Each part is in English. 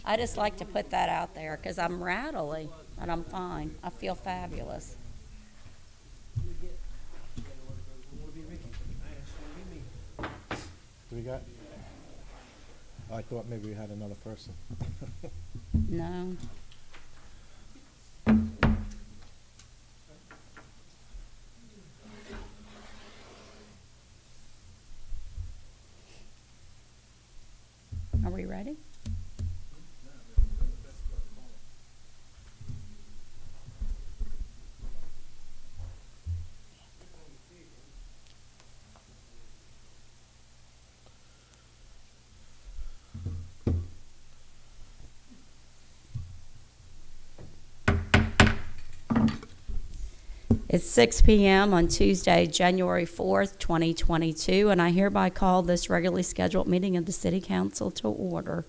I just like to put that out there because I'm rattly, but I'm fine. I feel fabulous. Do we got? I thought maybe we had another person. No. Are we ready? It's 6 p.m. on Tuesday, January 4th, 2022, and I hereby call this regularly scheduled meeting of the City Council to order.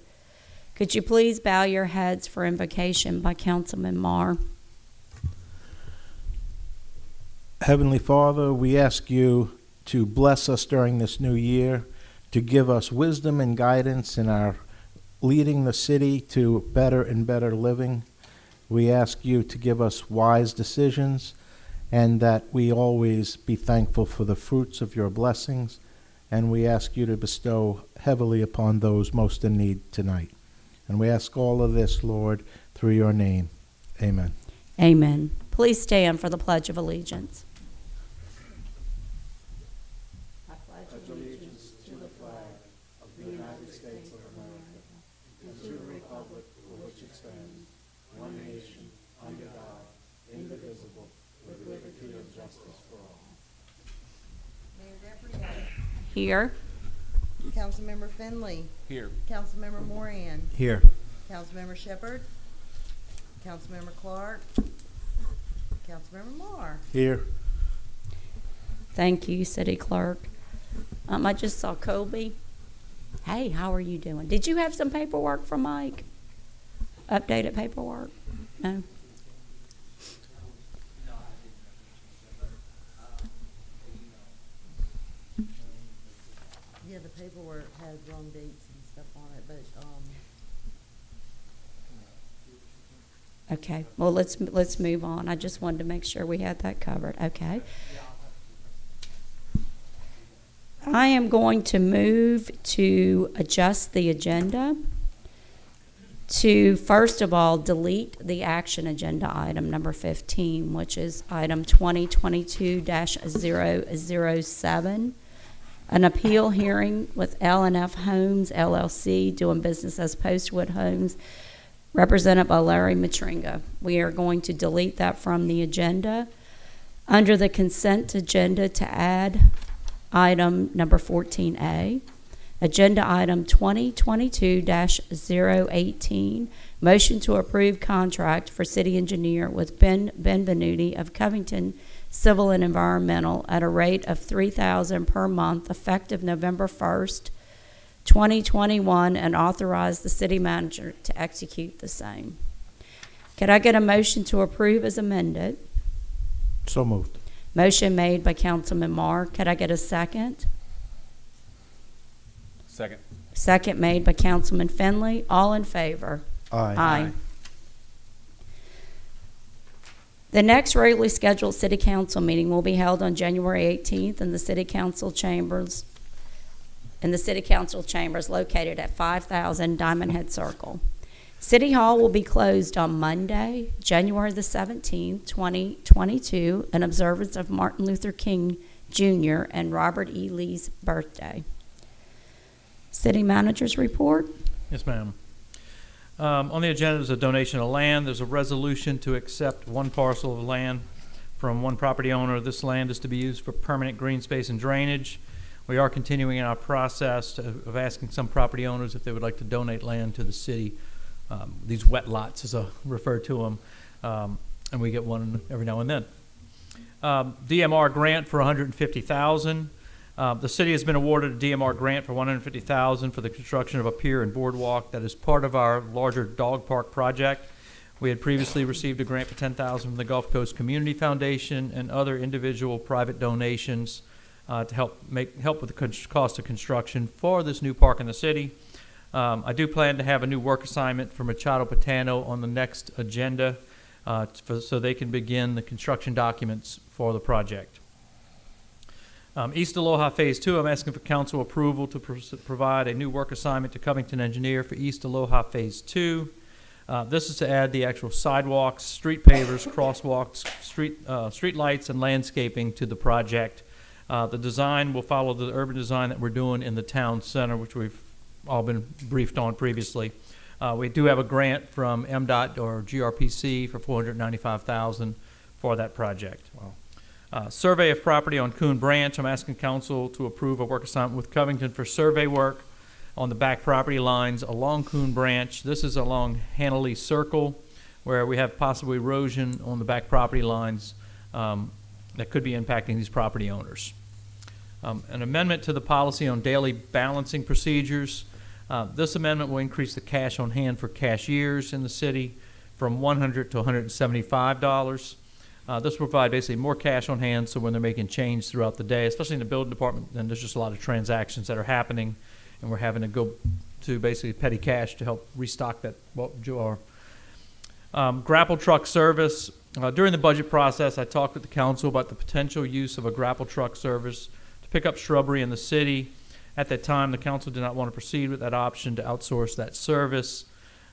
Could you please bow your heads for invocation by Councilman Marr? Heavenly Father, we ask you to bless us during this new year, to give us wisdom and guidance in our leading the city to better and better living. We ask you to give us wise decisions, and that we always be thankful for the fruits of your blessings, and we ask you to bestow heavily upon those most in need tonight. And we ask all of this, Lord, through your name. Amen. Amen. Please stand for the Pledge of Allegiance. I pledge allegiance to the flag of the United States of America and to the republic for which it stands, one nation, under God, indivisible, with liberty and justice for all. Mayor Deputy. Here. Councilmember Finley. Here. Councilmember Moran. Here. Councilmember Shepherd. Councilmember Clark. Councilmember Marr. Here. Thank you, City Clerk. I just saw Colby. Hey, how are you doing? Did you have some paperwork from Mike? Updated paperwork? No? Yeah, the paperwork has wrong dates and stuff on it, but, Okay, well, let's move on. I just wanted to make sure we had that covered. Okay. I am going to move to adjust the agenda to, first of all, delete the action agenda item number 15, which is item 2022-007, an appeal hearing with L&F Homes, LLC, doing business as Postwood Homes, represented by Larry Matringa. We are going to delete that from the agenda. Under the consent agenda, to add item number 14A, agenda item 2022-018, motion to approve contract for city engineer with Ben Benvenuti of Covington Civil and Environmental at a rate of $3,000 per month effective November 1st, 2021, and authorize the city manager to execute the same. Could I get a motion to approve as amended? So moved. Motion made by Councilman Marr. Could I get a second? Second. Second made by Councilman Finley. All in favor? Aye. The next regularly scheduled city council meeting will be held on January 18th in the city council chambers located at 5000 Diamondhead Circle. City Hall will be closed on Monday, January the 17th, 2022, in observance of Martin Luther King Jr. and Robert E. Lee's birthday. City Manager's report. Yes, ma'am. On the agenda is a donation of land. There's a resolution to accept one parcel of land from one property owner. This land is to be used for permanent green space and drainage. We are continuing in our process of asking some property owners if they would like to donate land to the city. These wet lots, as I refer to them, and we get one every now and then. DMR grant for $150,000. The city has been awarded a DMR grant for $150,000 for the construction of a pier and boardwalk that is part of our larger dog park project. We had previously received a grant for $10,000 from the Gulf Coast Community Foundation and other individual private donations to help with the cost of construction for this new park in the city. I do plan to have a new work assignment for Machado Patano on the next agenda so they can begin the construction documents for the project. East Aloha Phase 2, I'm asking for council approval to provide a new work assignment to Covington Engineer for East Aloha Phase 2. This is to add the actual sidewalks, street pavers, crosswalks, street lights, and landscaping to the project. The design will follow the urban design that we're doing in the town center, which we've all been briefed on previously. We do have a grant from MDOT or GRPC for $495,000 for that project. Survey of property on Coon Branch. I'm asking council to approve a work assignment with Covington for survey work on the back property lines along Coon Branch. This is along Hanley Circle, where we have possible erosion on the back property lines that could be impacting these property owners. An amendment to the policy on daily balancing procedures. This amendment will increase the cash on hand for cashiers in the city from $100 to $175. This will provide basically more cash on hand, so when they're making change throughout the day, especially in the building department, then there's just a lot of transactions that are happening, and we're having to go to basically petty cash to help restock that drawer. Grapple truck service. During the budget process, I talked with the council about the potential use of a grapple truck service to pick up shrubbery in the city. At that time, the council did not want to proceed with that option to outsource that service.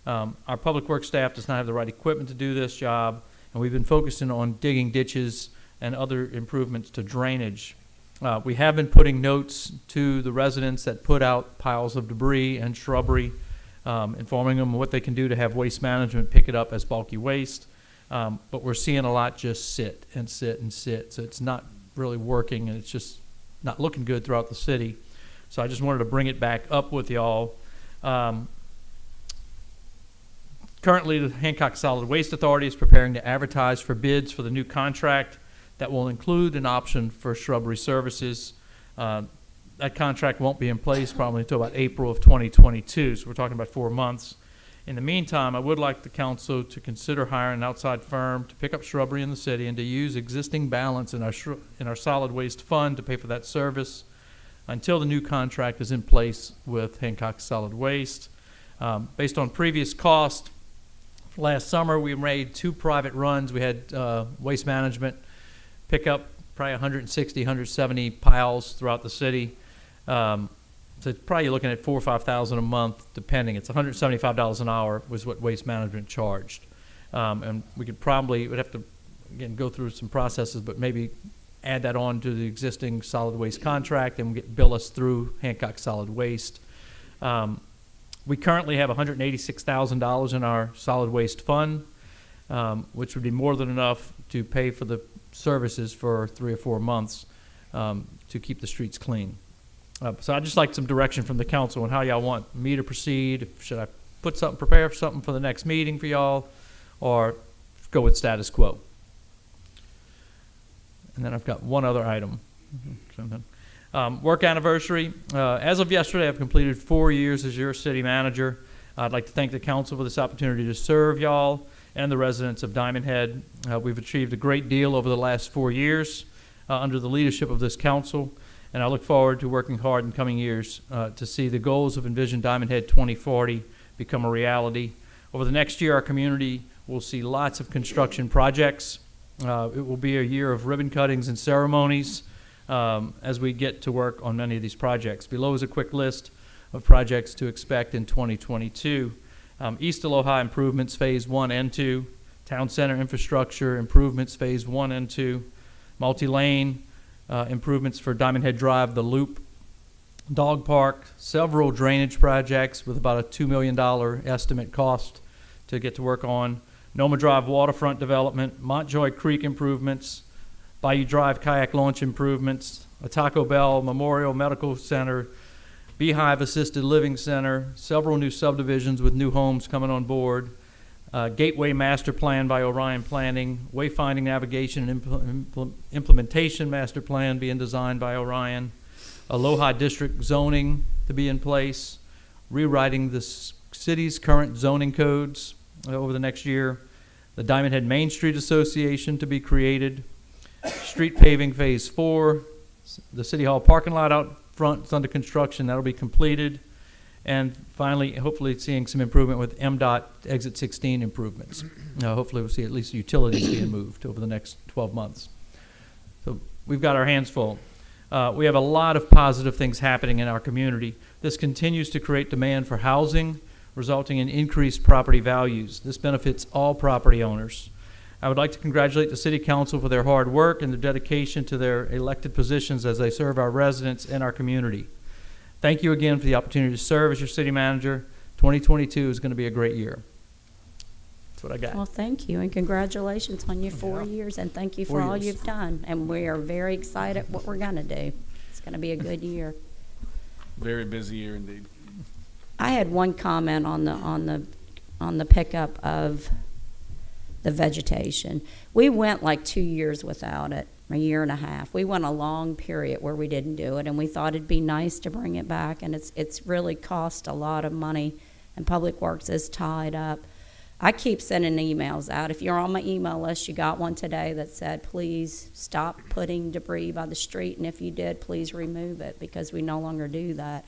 Our public works staff does not have the right equipment to do this job, and we've been focusing on digging ditches and other improvements to drainage. We have been putting notes to the residents that put out piles of debris and shrubbery, informing them what they can do to have waste management pick it up as bulky waste. But we're seeing a lot just sit and sit and sit, so it's not really working, and it's just not looking good throughout the city. So I just wanted to bring it back up with y'all. Currently, the Hancock Solid Waste Authority is preparing to advertise for bids for the new contract that will include an option for shrubbery services. That contract won't be in place probably until about April of 2022, so we're talking about 4 months. In the meantime, I would like the council to consider hiring an outside firm to pick up shrubbery in the city and to use existing balance in our solid waste fund to pay for that service until the new contract is in place with Hancock Solid Waste. Based on previous cost, last summer we made 2 private runs. We had waste management pick up probably 160, 170 piles throughout the city. So it's probably looking at $4,000 or $5,000 a month, depending. It's $175 an hour was what waste management charged, and would have to again go through some processes, but maybe add that on to the existing solid waste contract and bill us through Hancock Solid Waste. We currently have $186,000 in our solid waste fund, which would be more than enough to pay for the services for 3 or 4 months to keep the streets clean. So I'd just like some direction from the council on how y'all want me to proceed. Should I prepare something for the next meeting for y'all, or go with status quo? And then I've got one other item. Work anniversary. As of yesterday, I've completed 4 years as your city manager. I'd like to thank the council for this opportunity to serve y'all and the residents of Diamondhead. We've achieved a great deal over the last 4 years under the leadership of this council, and I look forward to working hard in coming years to see the goals of Envision Diamondhead 2040 become a reality. Over the next year, our community will see lots of construction projects. It will be a year of ribbon cuttings and ceremonies as we get to work on many of these projects. Below is a quick list of projects to expect in 2022. East Aloha improvements Phase 1 and 2, Town Center infrastructure improvements Phase 1 and 2, multi-lane improvements for Diamondhead Drive, the Loop, Dog Park, several drainage projects with about a $2 million estimate cost to get to work on, Noma Drive waterfront development, Montjoy Creek improvements, Bayou Drive kayak launch improvements, a Taco Bell Memorial Medical Center, Beehive Assisted Living Center, several new subdivisions with new homes coming on board, Gateway Master Plan by Orion Planning, Wayfinding Navigation and Implementation Master Plan being designed by Orion, Aloha District zoning to be in place, rewriting the city's current zoning codes over the next year, the Diamondhead Main Street Association to be created, street paving Phase 4, the City Hall parking lot out front is under construction, that'll be completed, And finally, hopefully seeing some improvement with MDOT Exit 16 improvements. Hopefully we'll see at least utilities being moved over the next 12 months. So we've got our hands full. We have a lot of positive things happening in our community. This continues to create demand for housing, resulting in increased property values. This benefits all property owners. I would like to congratulate the City Council for their hard work and their dedication to their elected positions as they serve our residents and our community. Thank you again for the opportunity to serve as your city manager. 2022 is going to be a great year. That's what I got. Well, thank you, and congratulations on your 4 years, and thank you for 4 all years. you've done. And we are very excited what we're going to do. It's going to be a good year. Very busy year indeed. I had one comment on the pickup of the vegetation. We went like 2 years without it, a year and a half. We went a long period where we didn't do it, and we thought it'd be nice to bring it back, and it's really cost a lot of money, and Public Works is tied up. I keep sending emails out. If you're on my email list, you got one today that said, please stop putting debris by the street, and if you did, please remove it, because we no longer do that.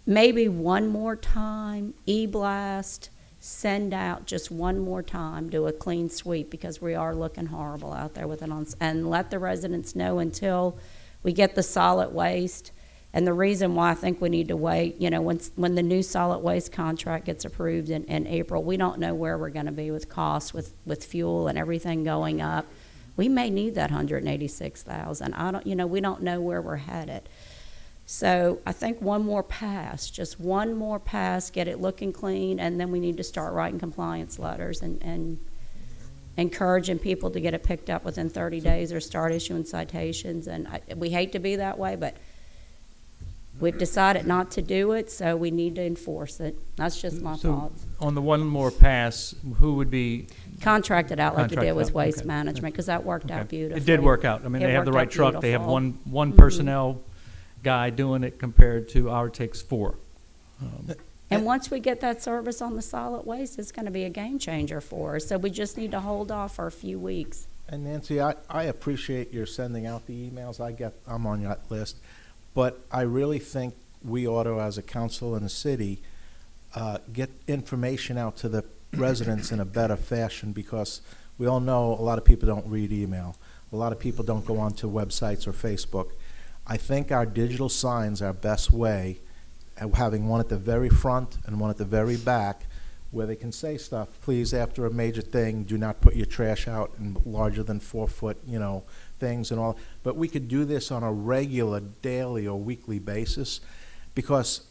Maybe one more time, e-blast, send out just one more time, do a clean sweep, because we are looking horrible out there with it on, and let the residents know until we get the solid waste. And the reason why I think we need to wait, when the new solid waste contract gets approved in April, we don't know where we're going to be with costs, with fuel and everything going up. We may need that $186,000. We don't know where we're headed. So I think one more pass, just one more pass, get it looking clean, and then we need to start writing compliance letters and encouraging people to get it picked up within 30 days or start issuing citations. And we hate to be that way, but we've decided not to do it, so we need to enforce it. That's just my thoughts. On the one more pass, who would be? Contracted out like you did Contracted with out, waste okay. management, because that worked out beautifully. It did work out. I mean, It they have the worked right out truck. They have beautiful. one Mhm. personnel guy doing it compared to our takes 4. And once we get that service on the solid waste, it's going to be a game changer for us. So we just need to hold off for a few weeks. And Nancy, I appreciate your sending out the emails. I'm on that list. But I really think we ought to, as a council and a city, get information out to the residents in a better fashion, because we all know a lot of people don't read email. A lot of people don't go onto websites or Facebook. I think our digital signs are our best way, having one at the very front and one at the very back, where they can say stuff, please, after a major thing, do not put your trash out in larger than 4 foot, things and all. But we could do this on a regular, daily or weekly basis, because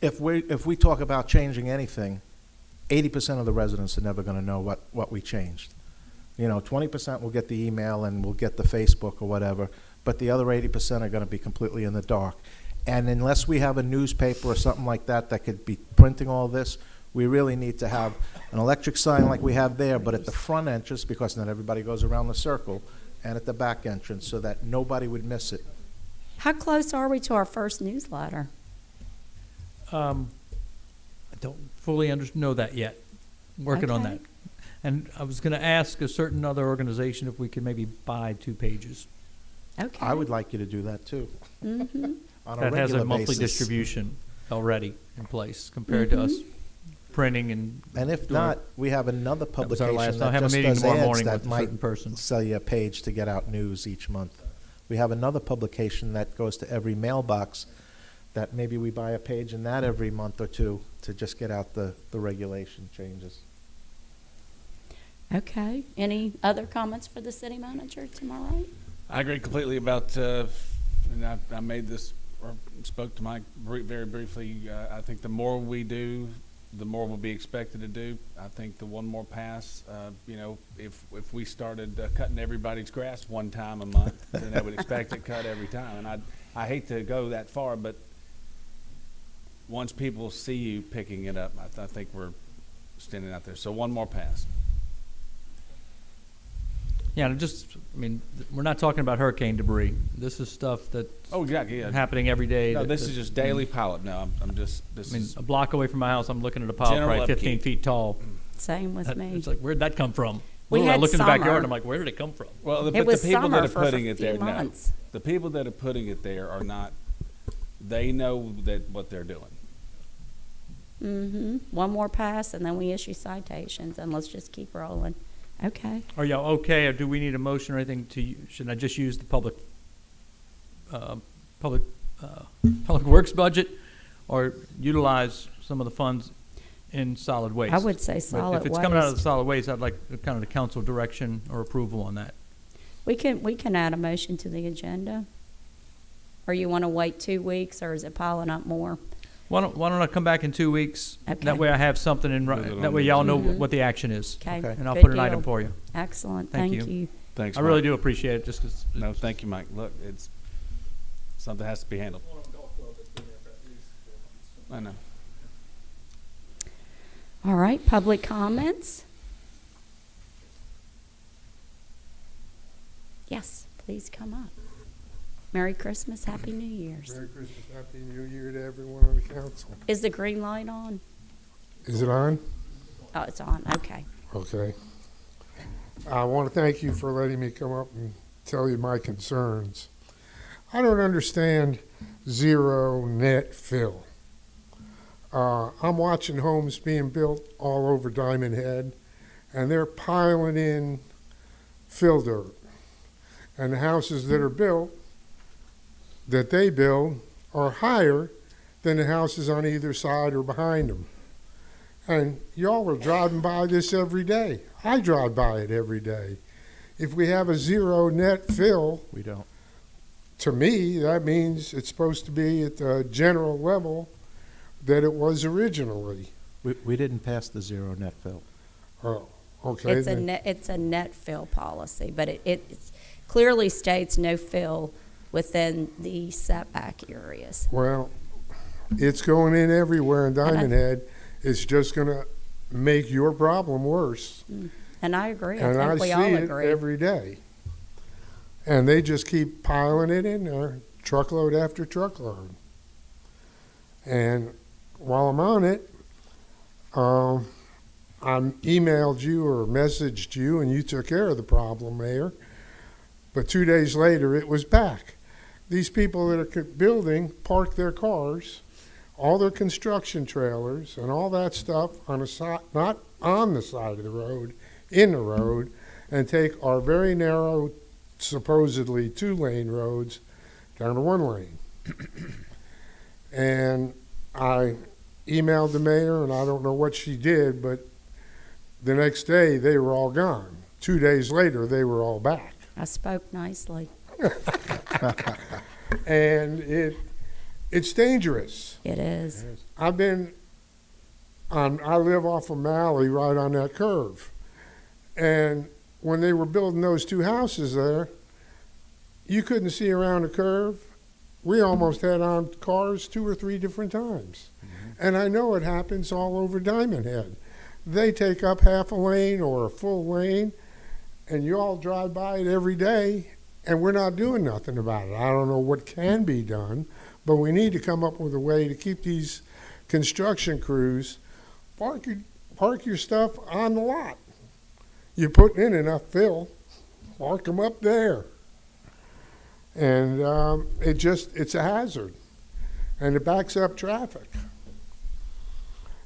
if we talk about changing anything, 80% of the residents are never going to know what we changed. 20% will get the email and will get the Facebook or whatever, but the other 80% are going to be completely in the dark. And unless we have a newspaper or something like that could be printing all this, we really need to have an electric sign like we have there, but at the front entrance, because not everybody goes around the circle, and at the back entrance, so that nobody would miss it. How close are we to our first newsletter? I don't fully know that yet. Working on Okay. that. And I was going to ask a certain other organization if we could maybe buy 2 pages. Okay. I would like you to do that too, Mm-hmm. on a That regular has a monthly basis. distribution already in place compared to us printing and. And if doing- not, we have another That was our publication last. I'll that have a just meeting does tomorrow ads morning that with a might certain person. sell you a page to get out news each month. We have another publication that goes to every mailbox that maybe we buy a page in that every month or two to just get out the regulation changes. Okay. Any other comments for the city manager tomorrow? I agree completely about, and I made this, or spoke to Mike very briefly. I think the more we do, the more we'll be expected to do. I think the one more pass, if we started cutting everybody's grass one time a month, then I would expect it cut every time. And I hate to go that far, but once people see you picking it up, I think we're standing out there. So one more pass. Yeah, and we're not talking about hurricane debris. This is stuff that's Oh, exactly. Yeah. happening every day. No, that- this that- is just daily pileup. No, I'm just. This is a block away from my house, I'm looking at a pile General probably 15 upkeep. feet tall. Same with me. It's like, where'd that come from? We I had looked in the summer. backyard, and I'm like, where did it come from? well. It But was the people summer that are for putting a it few there, no. months. The people that are putting it there are not. They know that what they're doing. One more pass, and then we issue citations, and let's just keep rolling. Okay. Are y'all okay, or do we need a motion or anything should I just use the public works budget, or utilize some of the funds in solid waste? I would say But solid if it's coming out of the waste. solid waste, I'd like kind of the council direction or approval on that. We can add a motion to the agenda. Or you want to wait 2 weeks, or is it piling up more? Why don't I come back in 2 weeks? Okay. That way I have something in, Put it on that way the y'all know agenda. what the action is. Okay. Okay. And I'll Good put an deal. item for you. Excellent. Thank Thank you. you. Thanks, I really Mike. do appreciate it, just 'cause No, thank you, Mike. Look, it's, something has to be handled. I know. All right, public comments? Yes, please come up. Merry Christmas, Happy New Year's. Merry Christmas, Happy New Year to everyone on the council. Is the green light on? Is it on? Oh, it's on, okay. Okay. I want to thank you for letting me come up and tell you my concerns. I don't understand zero net fill. I'm watching homes being built all over Diamondhead, and they're piling in fill dirt. And the houses that are built, that they build, are higher than the houses on either side or behind them. And y'all are driving by this every day. I drive by it every day. If we have a zero net fill, We don't. to me, that means it's supposed to be at the general level that it was originally. We didn't pass the zero net fill. Oh, okay. then. It's a net fill policy, but it clearly states no fill within the setback areas. Well, it's going in everywhere in And I- Diamondhead. It's just going to make your problem worse. And I agree, I And I think we see all it agree. every day. And they just keep piling it in there, truckload after truckload. And while I'm on it, I emailed you or messaged you, and you took care of the problem, Mayor. But 2 days later, it was back. These people that are building park their cars, all their construction trailers, and all that stuff on a side, not on the side of the road, in the road, and take our very narrow, supposedly 2-lane roads down to 1 lane. And I emailed the mayor, and I don't know what she did, but the next day they were all gone. 2 days later, they were all back. I spoke nicely. And it's dangerous. It is. I live off of Malley right on that curve. And when they were building those 2 houses there, you couldn't see around the curve. We almost had on cars 2 or 3 different times. And I know it happens all over Diamondhead. They take up half a lane or a full lane, and you all drive by it every day, and we're not doing nothing about it. I don't know what can be done, but we need to come up with a way to keep these construction crews, park your stuff on the lot. You're putting in enough fill, park them up there. And it's a hazard, and it backs up traffic.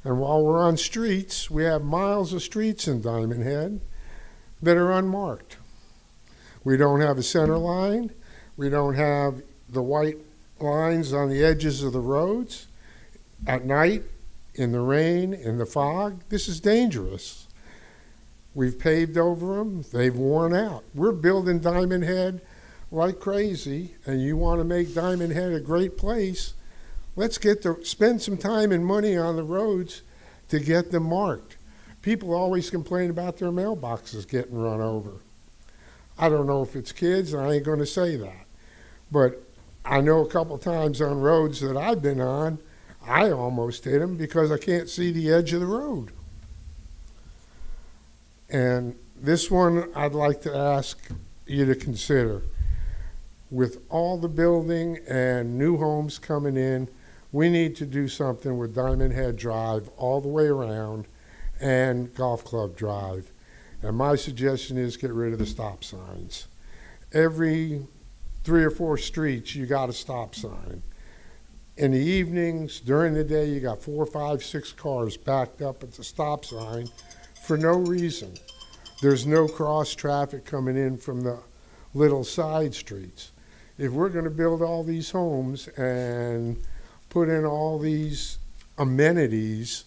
And while we're on streets, we have miles of streets in Diamondhead that are unmarked. We don't have a center line. We don't have the white lines on the edges of the roads. At night, in the rain, in the fog, this is dangerous. We've paved over them. They've worn out. We're building Diamondhead like crazy, and you want to make Diamondhead a great place. Let's spend some time and money on the roads to get them marked. People always complain about their mailboxes getting run over. I don't know if it's kids, and I ain't going to say that. But I know a couple times on roads that I've been on, I almost hit them because I can't see the edge of the road. And this one I'd like to ask you to consider. With all the building and new homes coming in, we need to do something with Diamondhead Drive all the way around and Golf Club Drive. And my suggestion is get rid of the stop signs. Every 3 or 4 streets, you got a stop sign. In the evenings, during the day, you got 4, 5, 6 cars backed up at the stop sign for no reason. There's no cross traffic coming in from the little side streets. If we're going to build all these homes and put in all these amenities,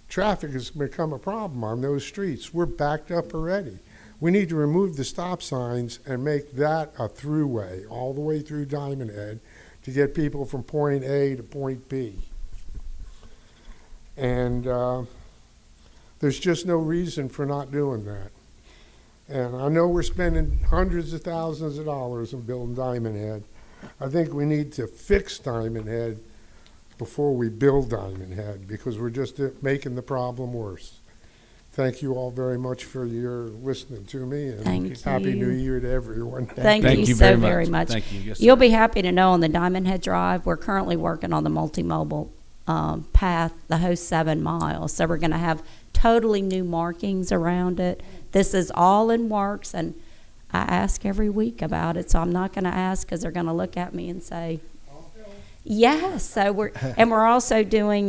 traffic has become a problem on those streets. We're backed up already. We need to remove the stop signs and make that a throughway all the way through Diamondhead to get people from point A to point B. And there's just no reason for not doing that. And I know we're spending hundreds of thousands of dollars in building Diamondhead. I think we need to fix Diamondhead before we build Diamondhead, because we're just making the problem worse. Thank you all very much for your listening to me, and Thank Happy you. New Year to everyone. Thank Thank you you so very very much. much. Thank you. Yes, You'll sir. be happy to know on the Diamondhead Drive, we're currently working on the multimodal path, the whole 7 miles. So we're going to have totally new markings around it. This is all in works, and I ask every week about it, so I'm not going to ask because they're going to look at me and say, yes. So we're also doing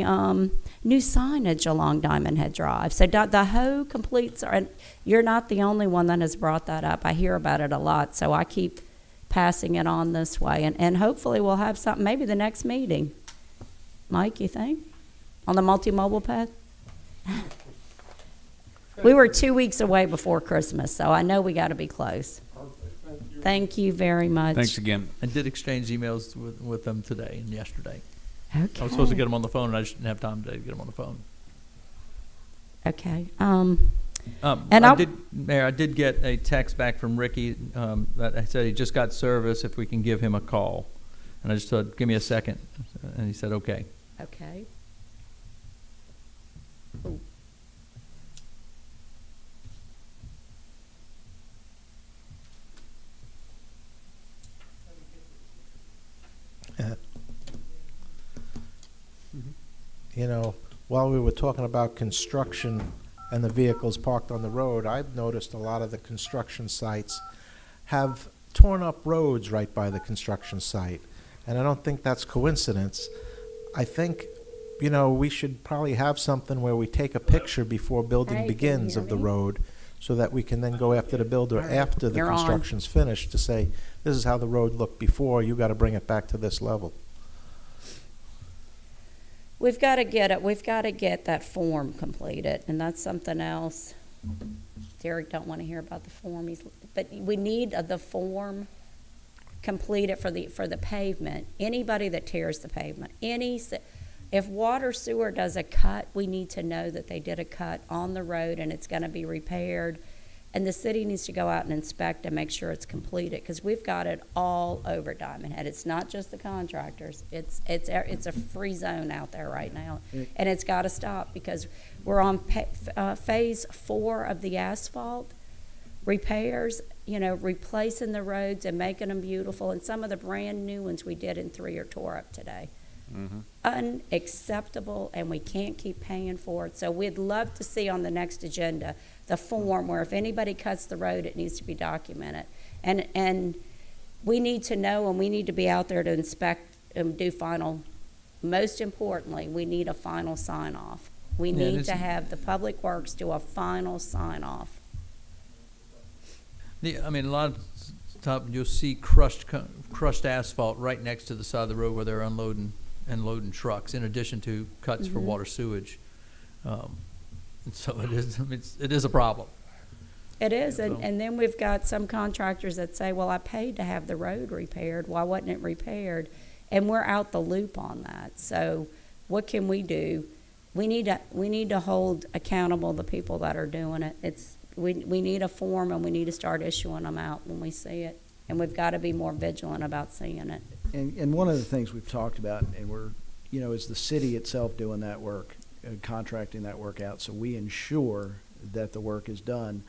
new signage along Diamondhead Drive. So the whole completes, and you're not the only one that has brought that up. I hear about it a lot, so I keep passing it on this way, and hopefully we'll have something maybe the next meeting. Mike, you think on the multi-mobile path? We were 2 weeks away before Christmas, so I know we got to be close. Thank you very much. Thanks again. I did exchange emails with them today and yesterday. Okay. I was supposed to get them on the phone, and I just didn't have time today to get them on the phone. Okay. Mayor, I did get a text back from Ricky that said he just got service, if we can give him a call. And I just said, give me a second. And he said, okay. Okay. You know, while we were talking about construction and the vehicles parked on the road, I've noticed a lot of the construction sites have torn up roads right by the construction site. And I don't think that's coincidence. I think, you know, we should probably have something where we take a picture before building Hey, can you begins hear of the me? road, so that we can then go after the builder after the You're on. construction's finished to say, this is how the road looked before, you gotta bring it back to this level. We've got to get it. We've got to get that form completed, and that's something else. Derek don't want to hear about the form. But we need the form completed for the pavement. Anybody that tears the pavement, if water sewer does a cut, we need to know that they did a cut on the road and it's going to be repaired. And the city needs to go out and inspect and make sure it's completed, because we've got it all over Diamondhead. It's not just the contractors. It's a free zone out there right now, and it's got to stop, because we're on phase 4 of the asphalt repairs. You know, replacing the roads and making them beautiful, and some of the brand new ones we did in 3 are tore up today. Unacceptable, and we can't keep paying for it. So we'd love to see on the next agenda the form where if anybody cuts the road, it needs to be documented. And we need to know, and we need to be out there to inspect and do final. Most importantly, we need a final sign-off. We need to have the Public Works do a final sign-off. I mean, a lot of times you'll see crushed asphalt right next to the side of the road where they're unloading and loading trucks, in addition to cuts for water sewage. And so it is a problem. It is, So- and then we've got some contractors that say, well, I paid to have the road repaired, why wasn't it repaired? And we're out the loop on that. So what can we do? We need to hold accountable the people that are doing it. We need a form, and we need to start issuing them out when we see it. And we've got to be more vigilant about seeing it. And one of the things we've talked about, and we're, you know, is the city itself doing that work, contracting that work out, so we ensure that the work is done,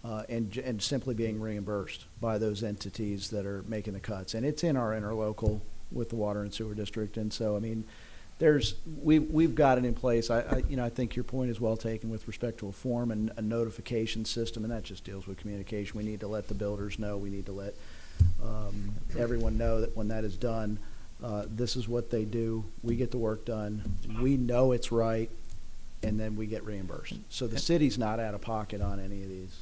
and simply being reimbursed by those entities that are making the cuts. And it's in our interlocal with the Water and Sewer District, and so, I mean, we've got it in place. I think your point is well taken with respect to a form and a notification system, and that just deals with communication. We need to let the builders know. We need to let everyone know that when that is done, This is what they do. We get the work done. We know it's right, and then we get reimbursed. So the city's not out of pocket on any of these.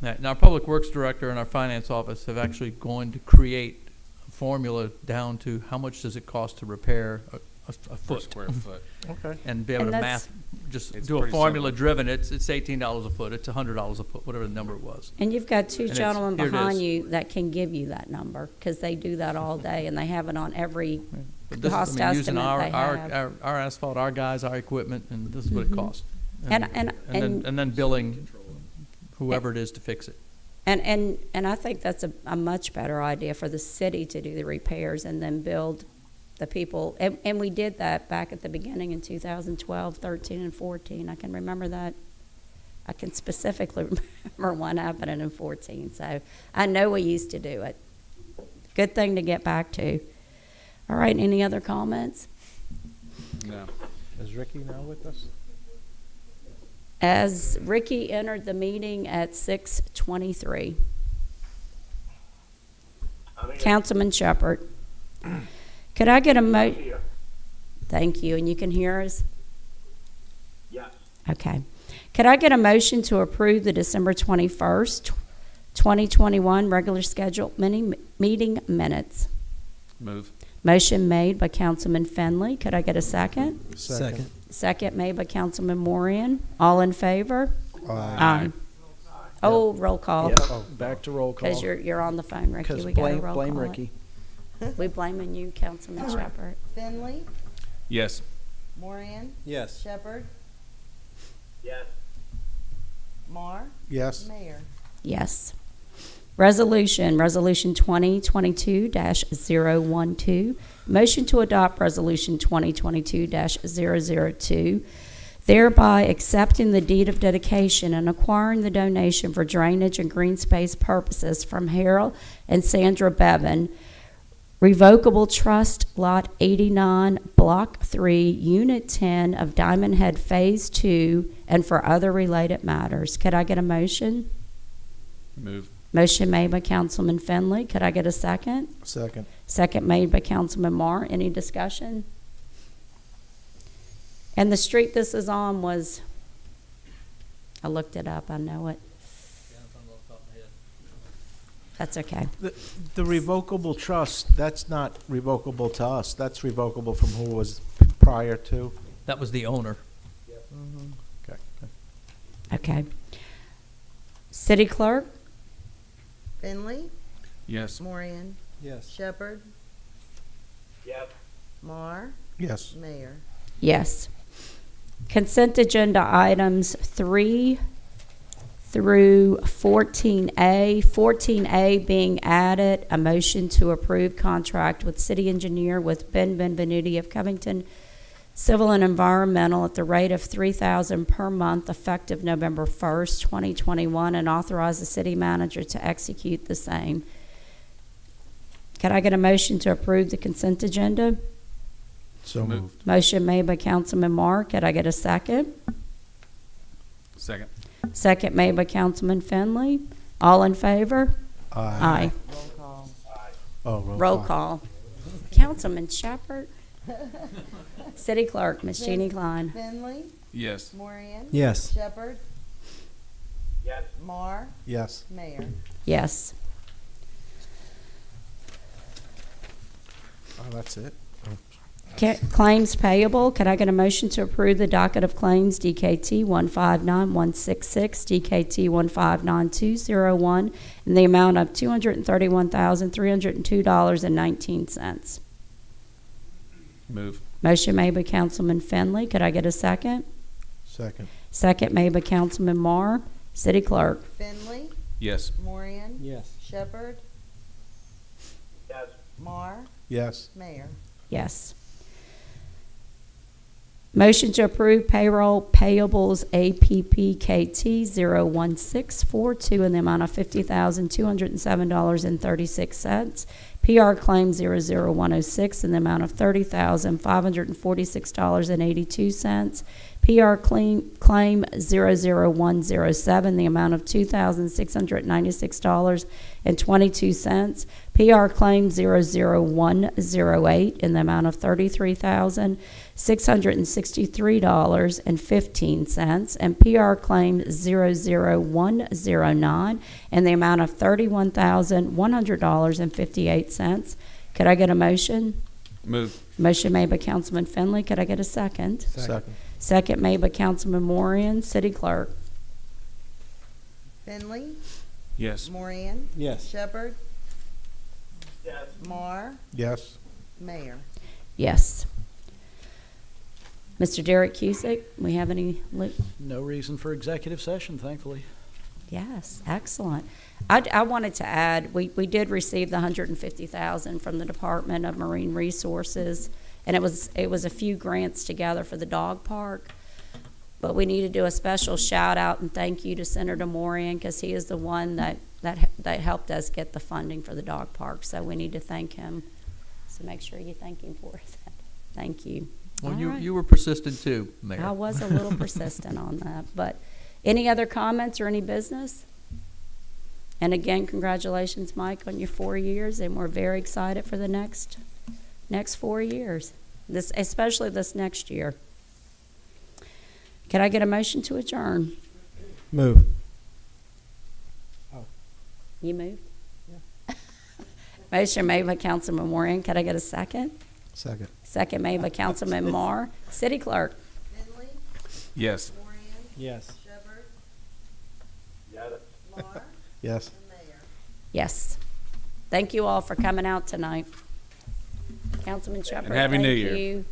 Now, our Public Works Director and our Finance Office have actually going to create a formula down to how much does it cost to repair a Per foot. square foot. Okay. And be able And to that's- math, just It's do a pretty formula simple. driven, it's $18 a foot, it's $100 a foot, whatever the number was. And you've got two And it's- gentlemen here it behind is. you that can give you that number, because they do that all day, and they have it on every But this cost is, I mean, using estimate our, they have. our asphalt, our guys, our equipment, and this is what it Mhm. costs. And then billing whoever it is to fix it. And I think that's a much better idea for the city to do the repairs and then build the people. And we did that back at the beginning in 2012, 13, and 14. I can remember that. I can specifically remember one happening in 14. So I know we used to do it. Good thing to get back to. All right, any other comments? No. Is Ricky now with us? As Ricky entered the meeting at 6:23. Councilman Shepherd. Could I get a Thank you, and you can hear us? Yes. Okay. Could I get a motion to approve the December 21st, 2021 regular scheduled meeting minutes? Move. Motion made by Councilman Finley. Could I get a second? Second. Second made by Councilman Moran. All in favor? Aye. Oh, roll call. Yep, back to roll call. Because you're on the phone, Ricky. Because We got to roll blame call it. Ricky. We blaming you, Councilman Shepherd. Finley, Yes. Moran, Yes. Shepherd, Yes. Mar, Yes. Mayor. Yes. Resolution 2022-012. Motion to adopt Resolution 2022-002, thereby accepting the deed of dedication and acquiring the donation for drainage and green space purposes from Harold and Sandra Bevan, Revocable Trust Lot 89, Block 3, Unit 10 of Diamondhead Phase 2, and for other related matters. Could I get a motion? Move. Motion made by Councilman Finley. Could I get a second? Second. Second made by Councilman Marr. Any discussion? And the street this is on was, I looked it up, I know it. That's okay. The revocable trust, that's not revocable to us. That's revocable from who was prior to. That was the owner. Okay. Okay. City Clerk? Finley, Yes. Moran, Yes. Shepherd, Yes. Mar, Yes. Mayor. Yes. Consent agenda items 3 through 14A. 14A being added, a motion to approve contract with city engineer with Ben Benvenuti of Covington Civil and Environmental at the rate of $3,000 per month effective November 1st, 2021, and authorize the city manager to execute the same. Can I get a motion to approve the consent agenda? So Move. moved. Motion made by Councilman Marr. Could I get a second? Second. Second made by Councilman Finley. All in favor? Aye. Roll call. Oh, Roll call. Councilman Shepherd. City Clerk, Ms. Jeannie Klein. Finley, Yes. Moran. Yes. Shepherd, Yes. Mar, Yes. Mayor. Yes. Oh, that's it? Claims payable. Could I get a motion to approve the docket of claims DKT 159166, DKT 159201, in the amount of $231,302.19? Move. Motion made by Councilman Finley. Could I get a second? Second. Second made by Councilman Marr. City Clerk. Finley, Yes. Moran, Yes. Shepherd, Yes. Mar, Yes. Mayor. Yes. Motion to approve payroll payables APPKT 01642 in the amount of $50,207.36. PR claim 00106 in the amount of $30,546.82. PR claim 00107, the amount of $2,696.22. PR claim 00108 in the amount of $33,663.15. And PR claim 00109 in the amount of $31,100.58. Could I get a motion? Move. Motion made by Councilman Finley. Could I get a second? Second. Second made by Councilman Moran. City Clerk. Finley, Yes. Moran, Yes. Shepherd, yes, Mar, Yes. Mayor. Yes. Mr. Derek Cusick, we have any? No reason for executive session, thankfully. Yes, excellent. I wanted to add, we did receive the $150,000 from the Department of Marine Resources, and it was a few grants together for the dog park. But we need to do a special shout out and thank you to Senator Moran, because he is the one that helped us get the funding for the dog park. So we need to thank him. So make sure you thank him for us. Thank you. Well, All right. you were persistent too, Mayor. I was a little persistent on that, but any other comments or any business? And again, congratulations, Mike, on your 4 years, and we're very excited for the next 4 years, especially this next year. Can I get a motion to adjourn? Move. You moved? Motion made by Councilman Moran. Can I get a second? Second. Second made by Councilman Marr. City Clerk. Finley, Yes. Moran, Yes. Shepherd, yes. Mar, Yes. and Mayor. Yes. Thank you all for coming out tonight. Councilman Shepherd, Happy New thank Year. you.